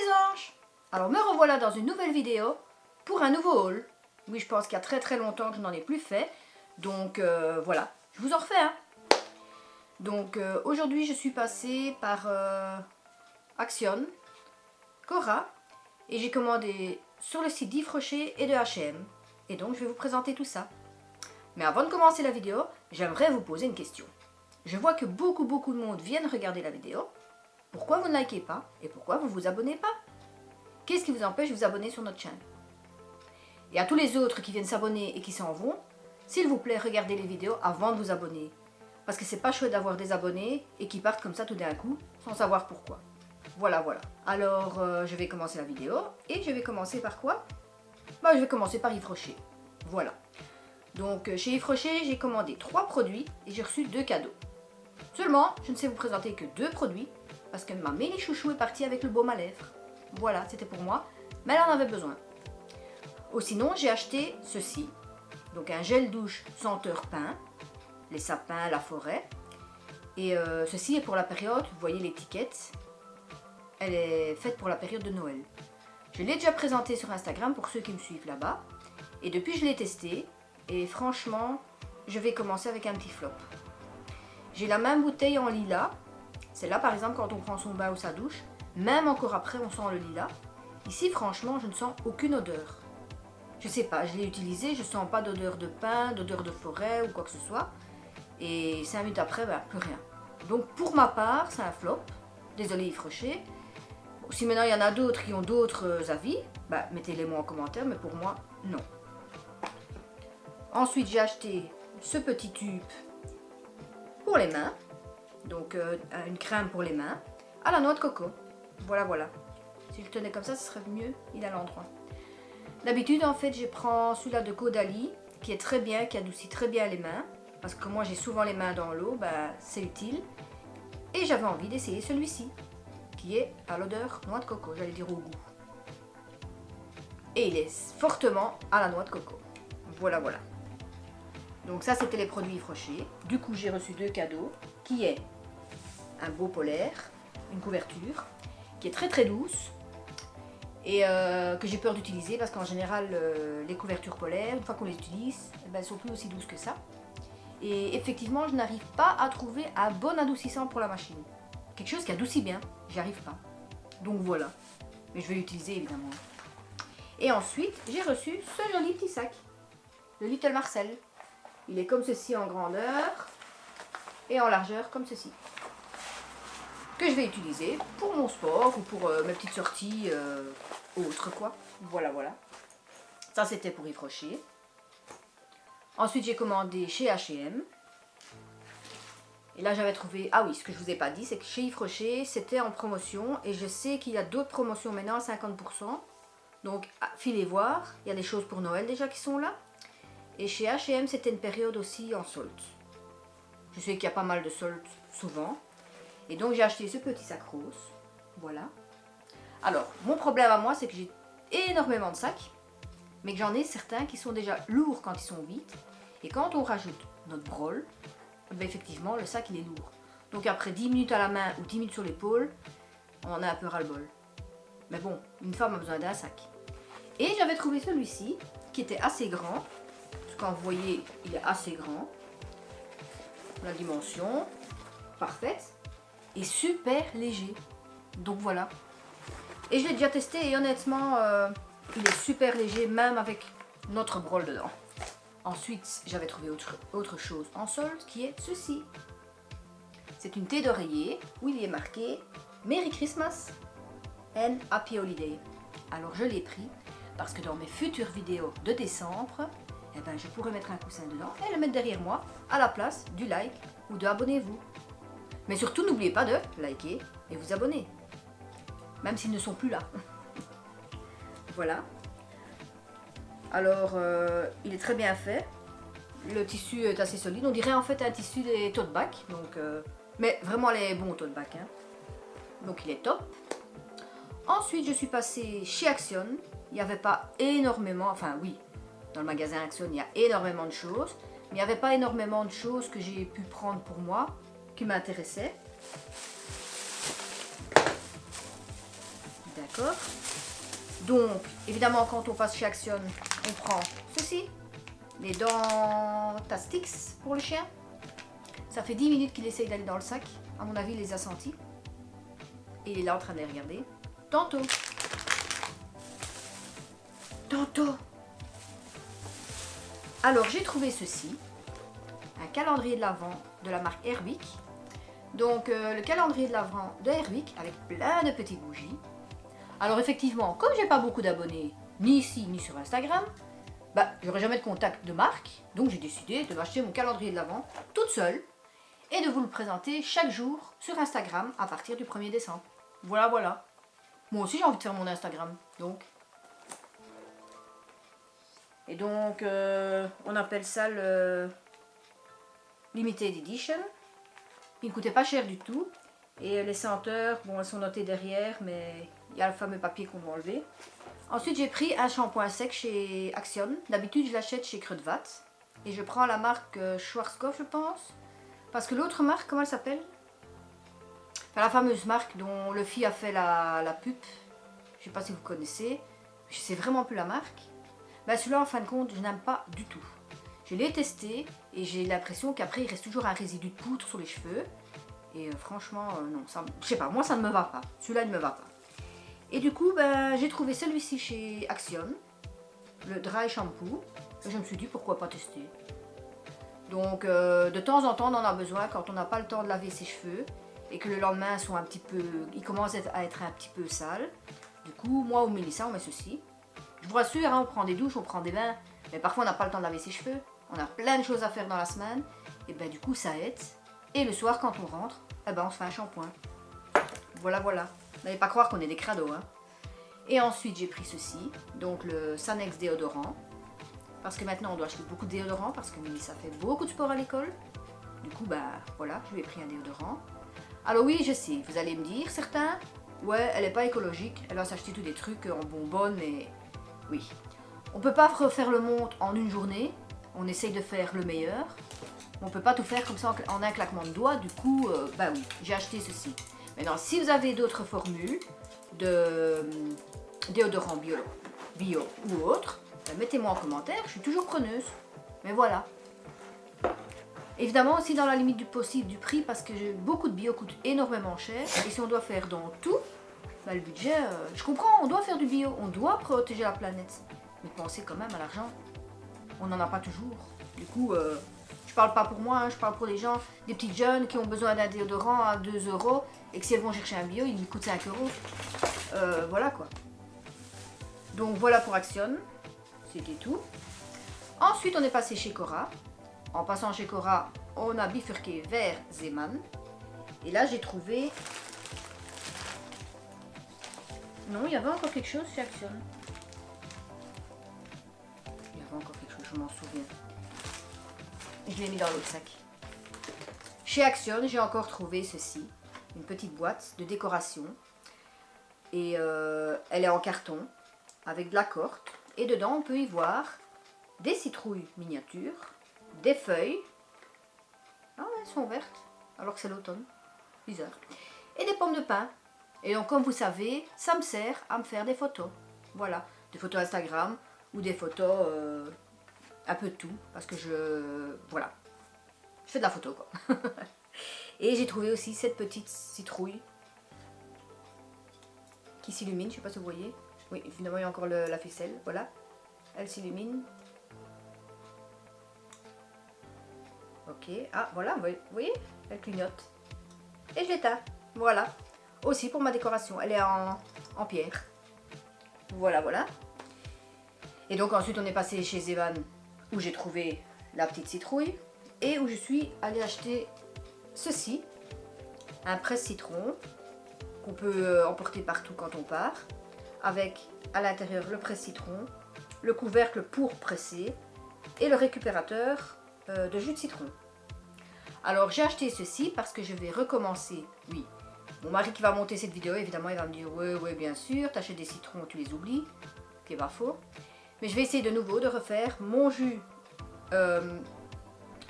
les anges! Alors me revoilà dans une nouvelle vidéo pour un nouveau haul. Oui, je pense qu'il y a très longtemps que je n'en ai plus fait. Donc voilà, je vous en refais un. Donc aujourd'hui je suis passée par Action, Cora, et j'ai commandé sur le site d'Yves Rocher et de H&M. Et donc je vais vous présenter tout ça. Mais avant de commencer la vidéo, j'aimerais vous poser une question. Je vois que beaucoup de monde viennent regarder la vidéo. Pourquoi vous ne likez pas et pourquoi vous ne vous abonnez pas? Qu'est-ce qui vous empêche de vous abonner sur notre chaîne? Et à tous les autres qui viennent s'abonner et qui s'en vont, s'il vous plaît, regardez les vidéos avant de vous abonner. Parce que c'est pas chouette d'avoir des abonnés et qui partent comme ça tout d'un coup, sans savoir pourquoi. Voilà. Alors, je vais commencer la vidéo. Et je vais commencer par quoi? Je vais commencer par Yves Rocher. Voilà. Donc, chez Yves Rocher, j'ai commandé 3 produits et j'ai reçu 2 cadeaux. Seulement, je ne sais vous présenter que 2 produits, parce que ma Mélie Chouchou est partie avec le baume à lèvres. Voilà, c'était pour moi, mais elle en avait besoin. Oh, sinon, j'ai acheté ceci. Donc, un gel douche senteur pin, les sapins, la forêt. Et ceci est pour la période, vous voyez l'étiquette, elle est faite pour la période de Noël. Je l'ai déjà présenté sur Instagram pour ceux qui me suivent là-bas. Et depuis, je l'ai testé. Et franchement, je vais commencer avec un petit flop. J'ai la même bouteille en lilas. C'est là, par exemple, quand on prend son bain ou sa douche. Même encore après, on sent le lilas. Ici, franchement, je ne sens aucune odeur. Je sais pas, je l'ai utilisé, je sens pas d'odeur de pin, d'odeur de forêt ou quoi que ce soit. Et 5 minutes après, plus rien. Donc pour ma part, c'est un flop. Désolé Yves Rocher. Bon, si maintenant il y en a d'autres qui ont d'autres avis, mettez-les moi en commentaire, mais pour moi, non. Ensuite, j'ai acheté ce petit tube pour les mains. Donc une crème pour les mains à la noix de coco. Voilà. Si je le tenais comme ça, ce serait mieux, il est à l'endroit. D'habitude, en fait, je prends celui-là de Caudalie, qui est très bien, qui adoucit très bien les mains. Parce que moi, j'ai souvent les mains dans l'eau, c'est utile. Et j'avais envie d'essayer celui-ci, qui est à l'odeur noix de coco, j'allais dire au goût. Et il est fortement à la noix de coco. Voilà. Donc ça, c'était les produits Yves Rocher. Du coup, j'ai reçu 2 cadeaux, qui est un beau polaire, une couverture, qui est très douce. Et que j'ai peur d'utiliser parce qu'en général les couvertures polaires, une fois qu'on les utilise, elles sont plus aussi douces que ça. Et effectivement, je n'arrive pas à trouver un bon adoucissant pour la machine. Quelque chose qui adoucit bien, j'y arrive pas. Donc voilà, mais je vais l'utiliser évidemment. Et ensuite, j'ai reçu ce joli petit sac, le Little Marcel. Il est comme ceci en grandeur et en largeur comme ceci. Que je vais utiliser pour mon sport ou pour mes petites sorties autres quoi. Voilà. Ça c'était pour Yves Rocher. Ensuite j'ai commandé chez H&M. Et là j'avais trouvé, ah oui, ce que je vous ai pas dit, c'est que chez Yves Rocher c'était en promotion. Et je sais qu'il y a d'autres promotions maintenant à 50%. Donc filez voir, il y a des choses pour Noël déjà qui sont là. Et chez H&M c'était une période aussi en solde. Je sais qu'il y a pas mal de soldes souvent. Et donc j'ai acheté ce petit sac rose, voilà. Alors, mon problème à moi, c'est que j'ai énormément de sacs, mais que j'en ai certains qui sont déjà lourds quand ils sont vides. Et quand on rajoute notre brol, effectivement, le sac il est lourd. Donc après 10 minutes à la main ou 10 minutes sur l'épaule, on a un peu ras-le-bol. Mais bon, une femme a besoin d'un sac. Et j'avais trouvé celui-ci, qui était assez grand. Parce que quand vous voyez, il est assez grand. La dimension, parfaite. Et super léger. Donc voilà. Et je l'ai déjà testé et honnêtement, il est super léger, même avec notre brol dedans. Ensuite, j'avais trouvé autre chose en solde qui est ceci. C'est une thé d'oreiller où il y est marqué Merry Christmas and Happy Holiday. Alors je l'ai pris parce que dans mes futures vidéos de décembre, je pourrais mettre un coussin dedans et le mettre derrière moi à la place du like ou de abonnez-vous. Mais surtout, n'oubliez pas de liker et vous abonner. Même s'ils ne sont plus là. Voilà. Alors, il est très bien fait. Le tissu est assez solide. On dirait en fait un tissu des tote bags. Donc, mais vraiment les bons tote bags. Donc, il est top. Ensuite, je suis passée chez Action. Il n'y avait pas énormément... Enfin, oui, dans le magasin Action, il y a énormément de choses. Mais il n'y avait pas énormément de choses que j'ai pu prendre pour moi, qui m'intéressaient. D'accord. Donc, évidemment, quand on passe chez Action, on prend ceci. Les Dentastix pour le chien. Ça fait 10 minutes qu'il essaye d'aller dans le sac. À mon avis, il les a sentis. Et il est là en train de les regarder. Tantôt. Tantôt. Alors, j'ai trouvé ceci. Un calendrier de l'Avent de la marque Airwick. Donc, le calendrier de l'Avent de Airwick avec plein de petites bougies. Alors, effectivement, comme j'ai pas beaucoup d'abonnés, ni ici, ni sur Instagram, bah, j'aurais jamais de contact de marque. Donc, j'ai décidé de m'acheter mon calendrier de l'Avent toute seule. Et de vous le présenter chaque jour sur Instagram à partir du 1er décembre. Voilà, voilà. Moi aussi, j'ai envie de faire mon Instagram. Donc. Et donc, on appelle ça le Limited Edition. Il ne coûtait pas cher du tout. Et les senteurs, bon, elles sont notées derrière, mais il y a le fameux papier qu'on doit enlever. Ensuite, j'ai pris un shampoing sec chez Action. D'habitude, je l'achète chez Creux de Vath. Et je prends la marque Schwarzkopf, je pense. Parce que l'autre marque, comment elle s'appelle? Enfin, la fameuse marque dont le fille a fait la pub. Je ne sais pas si vous connaissez. Je sais vraiment plus la marque. Ben, celui-là, en fin de compte, je n'aime pas du tout. Je l'ai testé et j'ai l'impression qu'après, il reste toujours un résidu de poudre sur les cheveux. Et franchement, non. Ça, je sais pas, moi, ça ne me va pas. Celui-là, il ne me va pas. Et du coup, ben, j'ai trouvé celui-ci chez Action. Le Dry Shampoo. Et je me suis dit, pourquoi pas tester. Donc, de temps en temps, on en a besoin quand on n'a pas le temps de laver ses cheveux. Et que le lendemain, ils commencent à être un petit peu sales. Du coup, moi ou Mélissa, on met ceci. Je vous rassure, hein, on prend des douches, on prend des bains, mais parfois on n'a pas le temps de laver ses cheveux. On a plein de choses à faire dans la semaine, et ben du coup ça aide. Et le soir, quand on rentre, eh ben, on se fait un shampoing. Voilà, voilà. N'allez pas croire qu'on est des crados. Hein. Et ensuite, j'ai pris ceci, donc le Sanex déodorant. Parce que maintenant, on doit acheter beaucoup de déodorant, parce que Mélissa fait beaucoup de sport à l'école. Du coup, bah voilà, je lui ai pris un déodorant. Alors oui, je sais, vous allez me dire, certains, ouais, elle n'est pas écologique, elle va s'acheter tous des trucs en bonbonne, mais oui. On ne peut pas refaire le monde en une journée, on essaye de faire le meilleur. On ne peut pas tout faire comme ça en un claquement de doigts, du coup, bah oui, j'ai acheté ceci. Maintenant, si vous avez d'autres formules de déodorant bio ou autre, mettez-moi en commentaire, je suis toujours preneuse. Mais voilà. Évidemment aussi dans la limite du possible du prix parce que beaucoup de bio coûtent énormément cher. Et si on doit faire dans tout, bah le budget, je comprends, on doit faire du bio, on doit protéger la planète. Mais pensez quand même à l'argent. On n'en a pas toujours. Du coup, je parle pas pour moi, hein, je parle pour les gens, des petites jeunes qui ont besoin d'un déodorant à 2 € et que si elles vont chercher un bio, il lui coûte 5 €. Voilà quoi. Donc voilà pour Action. C'était tout. Ensuite, on est passé chez Cora. En passant chez Cora, on a bifurqué vers Zeeman. Et là, j'ai trouvé... Non, il y avait encore quelque chose chez Action. Il y avait encore quelque chose, je m'en souviens. Je l'ai mis dans l'autre sac. Chez Action, j'ai encore trouvé ceci. Une petite boîte de décoration. Et elle est en carton, avec de la corde. Et dedans, on peut y voir des citrouilles miniatures, des feuilles. Ah ouais, elles sont vertes, alors que c'est l'automne. Bizarre. Et des pommes de pin. Et donc, comme vous savez, ça me sert à me faire des photos. Voilà, des photos Instagram ou des photos un peu de tout. Parce que voilà, je fais de la photo, quoi. Et j'ai trouvé aussi cette petite citrouille qui s'illumine, je sais pas si vous voyez. Oui, finalement, il y a encore la ficelle, voilà. Elle s'illumine. Ok, ah voilà, vous voyez, elle clignote. Et je l'éteins, voilà. Aussi pour ma décoration, elle est en pierre. Voilà, voilà. Et donc ensuite on est passé chez Evan où j'ai trouvé la petite citrouille. Et où je suis allée acheter ceci. Un presse-citron qu'on peut emporter partout quand on part. Avec à l'intérieur le presse-citron, le couvercle pour presser et le récupérateur de jus de citron. Alors j'ai acheté ceci parce que je vais recommencer, oui. Mon mari qui va monter cette vidéo, évidemment, il va me dire « Ouais, bien sûr, t'achètes des citrons, tu les oublies. » Ce qui est pas faux. Mais je vais essayer de nouveau de refaire mon jus,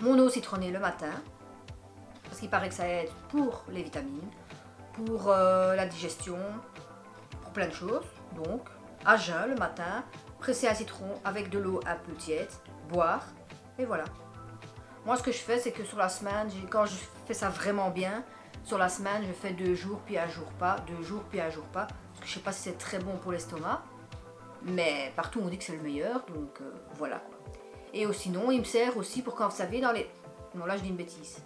mon eau citronnée le matin. Parce qu'il paraît que ça aide pour les vitamines, pour la digestion, pour plein de choses. Donc, à jeun le matin, presser un citron avec de l'eau un peu tiède, boire, et voilà. Moi, ce que je fais, c'est que sur la semaine, quand je fais ça vraiment bien, sur la semaine, je fais 2 jours, puis un jour pas, 2 jours, puis un jour pas. Parce que je sais pas si c'est très bon pour l'estomac, mais partout on dit que c'est le meilleur, donc voilà. Et sinon, il me sert aussi pour quand vous savez, dans les... Non, là je dis une bêtise.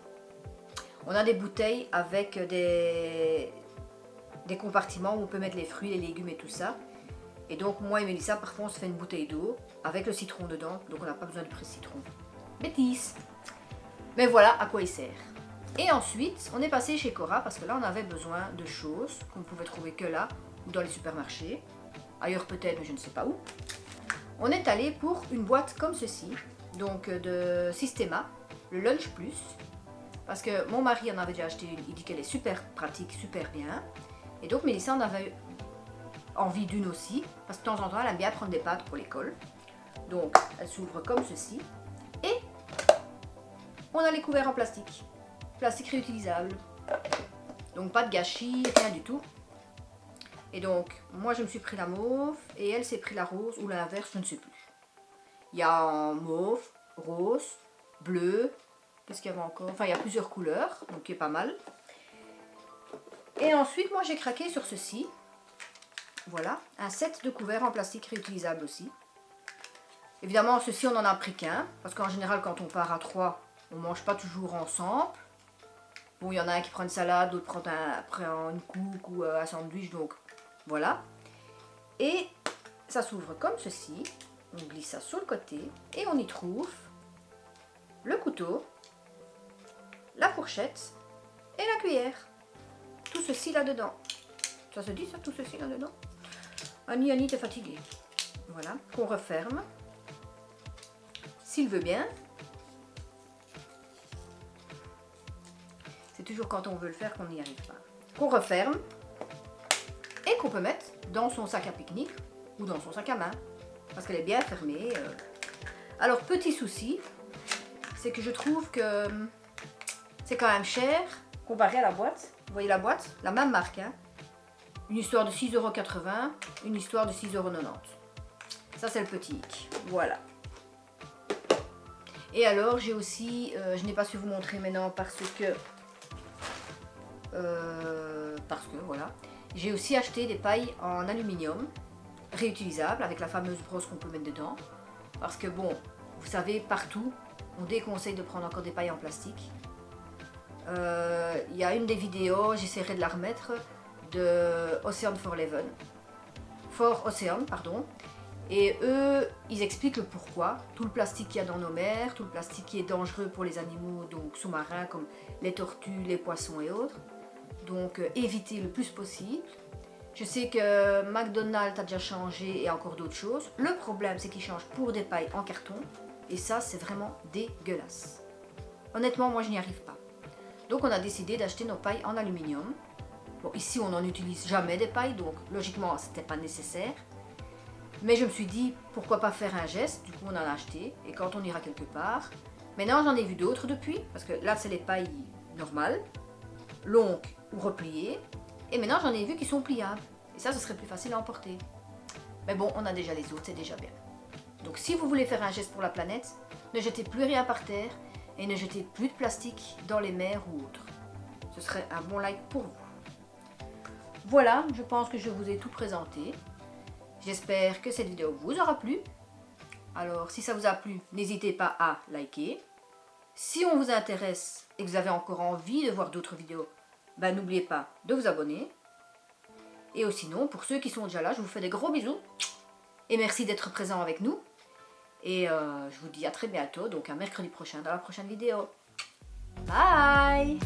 On a des bouteilles avec des compartiments où on peut mettre les fruits, les légumes et tout ça. Et donc, moi et Mélissa, parfois on se fait une bouteille d'eau avec le citron dedans, donc on n'a pas besoin de presse-citron. Bêtise! Mais voilà à quoi il sert. Et ensuite, on est passé chez Cora parce que là, on avait besoin de choses qu'on ne pouvait trouver que là ou dans les supermarchés. Ailleurs peut-être, mais je ne sais pas où. On est allé pour une boîte comme ceci, donc de Systema, le Lunch Plus. Parce que mon mari en avait déjà acheté une, il dit qu'elle est super pratique, super bien. Et donc Mélissa en avait envie d'une aussi, parce que de temps en temps, elle aime bien prendre des pâtes pour l'école. Donc, elle s'ouvre comme ceci. Et on a les couverts en plastique. Plastique réutilisable. Donc pas de gâchis, rien du tout. Et donc, moi je me suis pris la mauve et elle s'est pris la rose ou l'inverse, je ne sais plus. Il y a en mauve, rose, bleu, qu'est-ce qu'il y avait encore? Enfin, il y a plusieurs couleurs, donc qui est pas mal. Et ensuite, moi j'ai craqué sur ceci. Voilà, un set de couverts en plastique réutilisable aussi. Évidemment, ceci on n'en a pris qu'un, parce qu'en général quand on part à 3, on ne mange pas toujours ensemble. Bon, il y en a un qui prend une salade, d'autres prend une couque ou un sandwich, donc voilà. Et ça s'ouvre comme ceci. On glisse ça sur le côté et on y trouve le couteau, la fourchette et la cuillère. Tout ceci là-dedans. Ça se dit ça, tout ceci là-dedans? Annie, t'es fatiguée. Voilà, qu'on referme. S'il veut bien. C'est toujours quand on veut le faire qu'on n'y arrive pas. Qu'on referme et qu'on peut mettre dans son sac à pique-nique ou dans son sac à main. Parce qu'elle est bien fermée. Alors, petit souci, c'est que je trouve que c'est quand même cher comparé à la boîte. Vous voyez la boîte? La même marque. Hein? Une histoire de 6,80 €, une histoire de 6,90 €. Ça, c'est le petit hic. Voilà. Et alors, j'ai aussi, je n'ai pas su vous montrer maintenant parce que voilà, j'ai aussi acheté des pailles en aluminium réutilisables avec la fameuse brosse qu'on peut mettre dedans. Parce que bon, vous savez, partout, on déconseille de prendre encore des pailles en plastique. Il y a une des vidéos, j'essaierai de la remettre, de Ocean for Ocean, pardon. Et eux, ils expliquent le pourquoi. Tout le plastique qu'il y a dans nos mers, tout le plastique qui est dangereux pour les animaux donc sous-marins comme les tortues, les poissons et autres. Donc évitez le plus possible. Je sais que McDonald's a déjà changé et encore d'autres choses. Le problème, c'est qu'ils changent pour des pailles en carton. Et ça, c'est vraiment dégueulasse. Honnêtement, moi, je n'y arrive pas. Donc on a décidé d'acheter nos pailles en aluminium. Bon, ici, on n'en utilise jamais des pailles, donc logiquement, c'était pas nécessaire. Mais je me suis dit, pourquoi pas faire un geste, du coup on en a acheté, et quand on ira quelque part. Maintenant j'en ai vu d'autres depuis, parce que là c'est les pailles normales, longues ou repliées, et maintenant j'en ai vu qui sont pliables. Et ça, ce serait plus facile à emporter. Mais bon, on a déjà les autres, c'est déjà bien. Donc si vous voulez faire un geste pour la planète, ne jetez plus rien par terre, et ne jetez plus de plastique dans les mers ou autres. Ce serait un bon like pour vous. Voilà, je pense que je vous ai tout présenté. J'espère que cette vidéo vous aura plu. Alors, si ça vous a plu, n'hésitez pas à liker. Si on vous intéresse et que vous avez encore envie de voir d'autres vidéos, ben, n'oubliez pas de vous abonner. Et sinon, pour ceux qui sont déjà là, je vous fais des gros bisous. Et merci d'être présents avec nous. Et je vous dis à très bientôt, donc à mercredi prochain dans la prochaine vidéo. Bye!